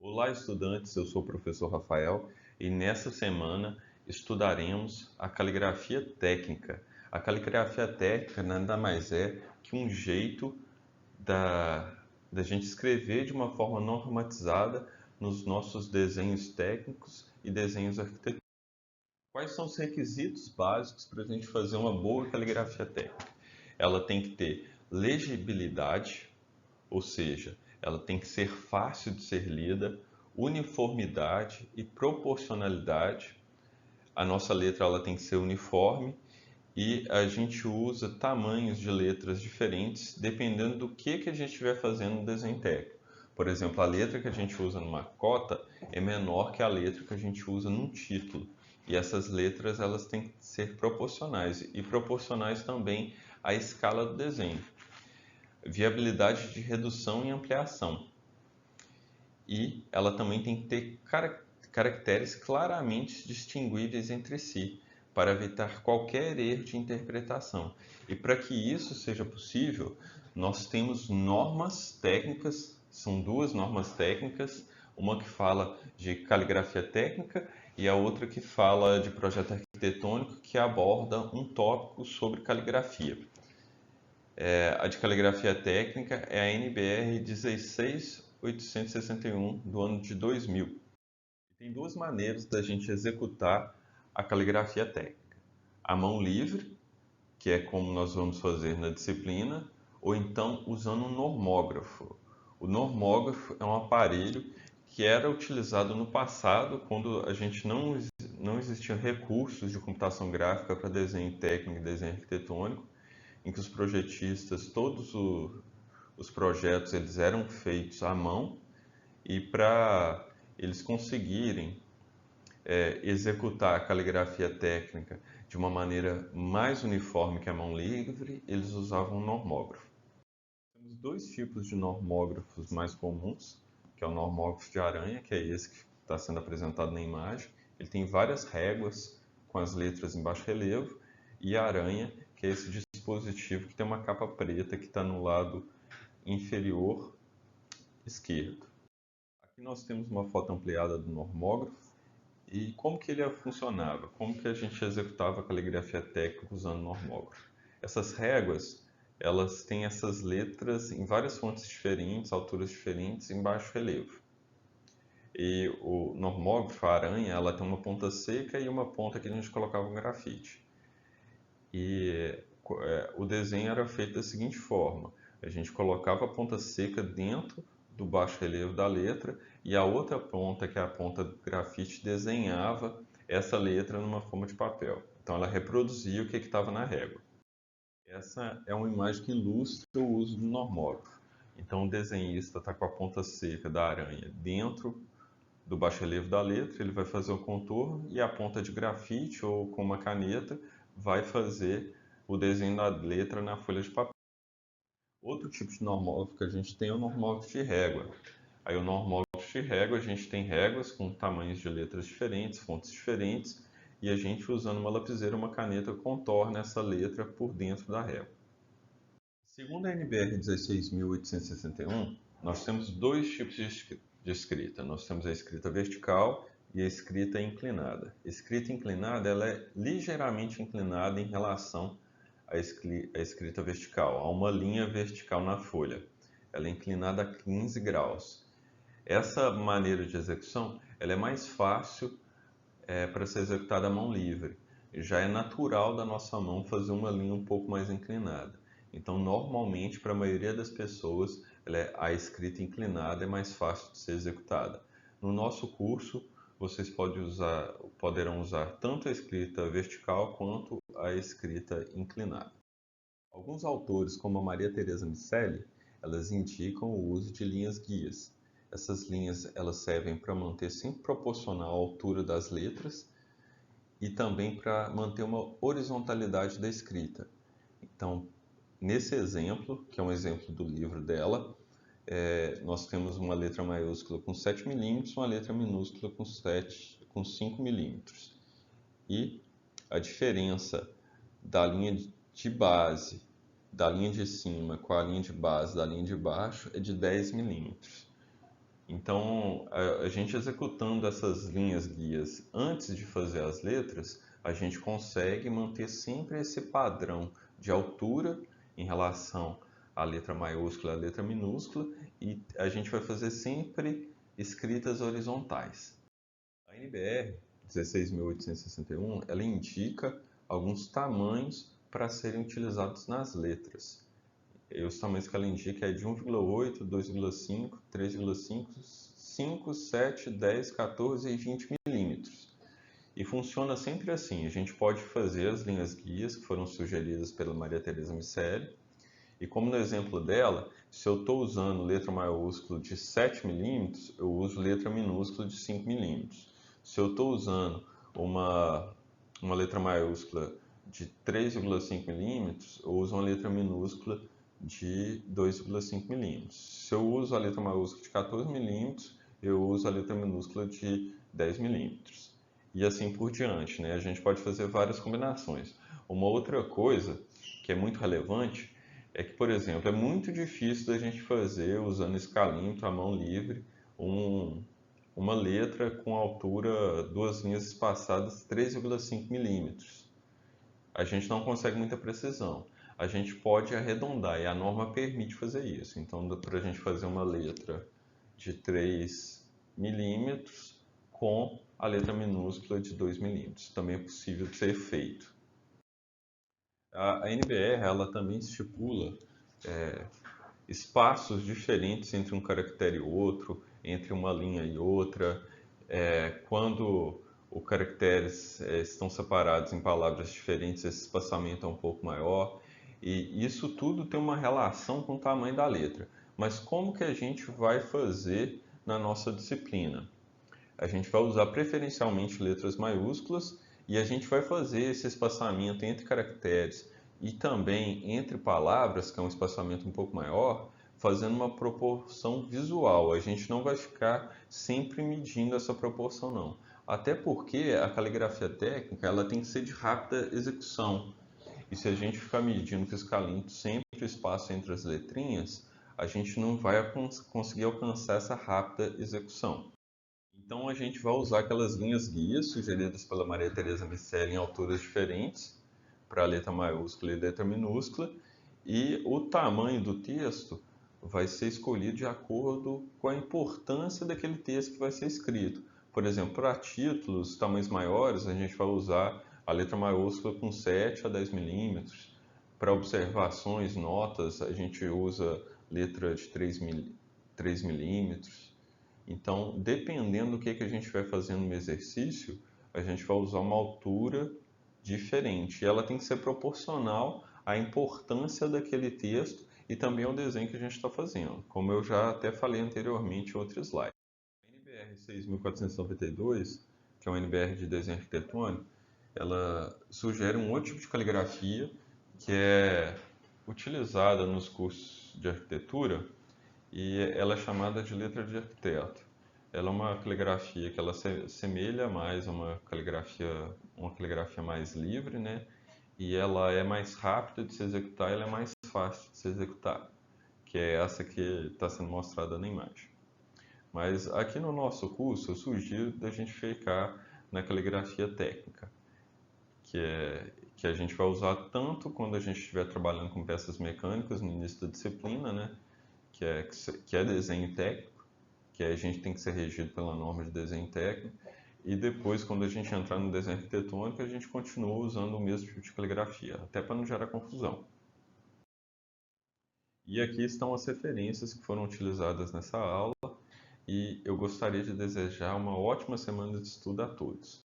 Olá, estudantes. Eu sou o professor Rafael e nessa semana estudaremos a caligrafia técnica. A caligrafia técnica nada mais é que um jeito da gente escrever de uma forma normatizada nos nossos desenhos técnicos e desenhos arquitetônicos. Quais são os requisitos básicos para a gente fazer uma boa caligrafia técnica? Ela tem que ter legibilidade, ou seja, ela tem que ser fácil de ser lida, uniformidade e proporcionalidade. A nossa letra ela tem que ser uniforme e a gente usa tamanhos de letras diferentes dependendo do que a gente estiver fazendo no desenho técnico. Por exemplo, a letra que a gente usa numa cota é menor que a letra que a gente usa num título. E essas letras elas têm que ser proporcionais e proporcionais também à escala do desenho. Viabilidade de redução e ampliação. E ela também tem que ter caracteres claramente distinguíveis entre si, para evitar qualquer erro de interpretação. E para que isso seja possível, nós temos normas técnicas, são duas normas técnicas, uma que fala de caligrafia técnica e a outra que fala de projeto arquitetônico, que aborda um tópico sobre caligrafia. A de caligrafia técnica é a NBR 16861 do ano de 2000. Tem duas maneiras da gente executar a caligrafia técnica. A mão livre, que é como nós vamos fazer na disciplina, ou então usando um normógrafo. O normógrafo é um aparelho que era utilizado no passado, quando a gente não existiam recursos de computação gráfica para desenho técnico e desenho arquitetônico, em que os projetistas, os projetos eles eram feitos à mão e para eles conseguirem executar a caligrafia técnica de uma maneira mais uniforme que a mão livre, eles usavam um normógrafo. Temos dois tipos de normógrafos mais comuns, que é o normógrafo de aranha, que é esse que está sendo apresentado na imagem. Ele tem várias réguas com as letras em baixo relevo, e a aranha, que é esse dispositivo que tem uma capa preta que está no lado inferior esquerdo. Aqui nós temos uma foto ampliada do normógrafo e como que ele funcionava, como que a gente executava a caligrafia técnica usando o normógrafo. Essas réguas, elas têm essas letras em várias fontes diferentes, alturas diferentes, em baixo relevo. E o normógrafo, a aranha, ela tem uma ponta seca e uma ponta que a gente colocava um grafite. E o desenho era feito da seguinte forma: a gente colocava a ponta seca dentro do baixo relevo da letra e a outra ponta, que é a ponta do grafite, desenhava essa letra numa forma de papel. Então ela reproduzia o que estava na régua. Essa é uma imagem que ilustra o uso do normógrafo. Então o desenhista está com a ponta seca da aranha dentro do baixo relevo da letra, ele vai fazer o contorno e a ponta de grafite ou com uma caneta vai fazer o desenho da letra na folha de papel. Outro tipo de normógrafo que a gente tem é o normógrafo de régua. Aí o normógrafo de régua, a gente tem réguas com tamanhos de letras diferentes, fontes diferentes, e a gente usando uma lapiseira ou uma caneta contorna essa letra por dentro da régua. Segundo a NBR 16861, nós temos dois tipos de escrita. Nós temos a escrita vertical e a escrita inclinada. A escrita inclinada ela é ligeiramente inclinada em relação à escrita vertical. Há uma linha vertical na folha. Ela é inclinada a 15 graus. Essa maneira de execução ela é mais fácil para ser executada à mão livre. Já é natural da nossa mão fazer uma linha um pouco mais inclinada. Então, normalmente, para a maioria das pessoas, a escrita inclinada é mais fácil de ser executada. No nosso curso, vocês poderão usar tanto a escrita vertical quanto a escrita inclinada. Alguns autores, como a Maria Teresa Miceli, elas indicam o uso de linhas guias. Essas linhas elas servem para manter sempre proporcional à altura das letras e também para manter uma horizontalidade da escrita. Então, nesse exemplo, que é um exemplo do livro dela, nós temos uma letra maiúscula com 7 milímetros, uma letra minúscula com 5 milímetros. E a diferença da linha de base, da linha de cima com a linha de base da linha de baixo é de 10 milímetros. Então, a gente executando essas linhas guias antes de fazer as letras, a gente consegue manter sempre esse padrão de altura em relação à letra maiúscula e à letra minúscula, e a gente vai fazer sempre escritas horizontais. A NBR 16.861, ela indica alguns tamanhos para serem utilizados nas letras. E os tamanhos que ela indica é de 1,8, 2,5, 3,5, 5, 7, 10, 14 e 20 milímetros. E funciona sempre assim. A gente pode fazer as linhas guias que foram sugeridas pela Maria Tereza Miceli. E como no exemplo dela, se eu estou usando letra maiúscula de 7 milímetros, eu uso letra minúscula de 5 milímetros. Se eu estou usando uma letra maiúscula de 3,5 milímetros, eu uso uma letra minúscula de 2,5 milímetros. Se eu uso a letra maiúscula de 14 milímetros, eu uso a letra minúscula de 10 milímetros. E assim por diante, né? A gente pode fazer várias combinações. Uma outra coisa que é muito relevante é que, por exemplo, é muito difícil da gente fazer, usando escalímetro, a mão livre, uma letra com altura, duas linhas espaçadas 3,5 milímetros. A gente não consegue muita precisão. A gente pode arredondar e a norma permite fazer isso. Então, dá para a gente fazer uma letra de 3 milímetros com a letra minúscula de 2 milímetros. Também é possível de ser feito. A NBR ela também estipula espaços diferentes entre um caractere e outro, entre uma linha e outra. Quando os caracteres estão separados em palavras diferentes, esse espaçamento é um pouco maior. E isso tudo tem uma relação com o tamanho da letra. Mas como que a gente vai fazer na nossa disciplina? A gente vai usar preferencialmente letras maiúsculas e a gente vai fazer esse espaçamento entre caracteres e também entre palavras, que é um espaçamento um pouco maior, fazendo uma proporção visual. A gente não vai ficar sempre medindo essa proporção, não. Até porque a caligrafia técnica ela tem que ser de rápida execução. E se a gente ficar medindo com escalento sempre o espaço entre as letrinhas, a gente não vai conseguir alcançar essa rápida execução. Então a gente vai usar aquelas linhas guias sugeridas pela Maria Tereza Miceli em alturas diferentes, para a letra maiúscula e letra minúscula, e o tamanho do texto vai ser escolhido de acordo com a importância daquele texto que vai ser escrito. Por exemplo, para títulos, tamanhos maiores, a gente vai usar a letra maiúscula com 7 a 10 milímetros. Para observações, notas, a gente usa letra de 3 milímetros. Então, dependendo do que a gente vai fazendo no exercício, a gente vai usar uma altura diferente. E ela tem que ser proporcional à importância daquele texto e também ao desenho que a gente está fazendo, como eu já até falei anteriormente em outro slide. A NBR 6492, que é uma NBR de desenho arquitetônico, ela sugere um outro tipo de caligrafia que é utilizada nos cursos de arquitetura e ela é chamada de letra de arquiteto. Ela é uma caligrafia que ela se assemelha mais a uma caligrafia mais livre, né? E ela é mais rápida de se executar, ela é mais fácil de se executar, que é essa que está sendo mostrada na imagem. Mas aqui no nosso curso eu sugiro da gente ficar na caligrafia técnica, que a gente vai usar tanto quando a gente estiver trabalhando com peças mecânicas no início da disciplina, né? Que é desenho técnico, que a gente tem que ser regido pela norma de desenho técnico, e depois, quando a gente entrar no desenho arquitetônico, a gente continua usando o mesmo tipo de caligrafia, até para não gerar confusão. E aqui estão as referências que foram utilizadas nessa aula, e eu gostaria de desejar uma ótima semana de estudo a todos.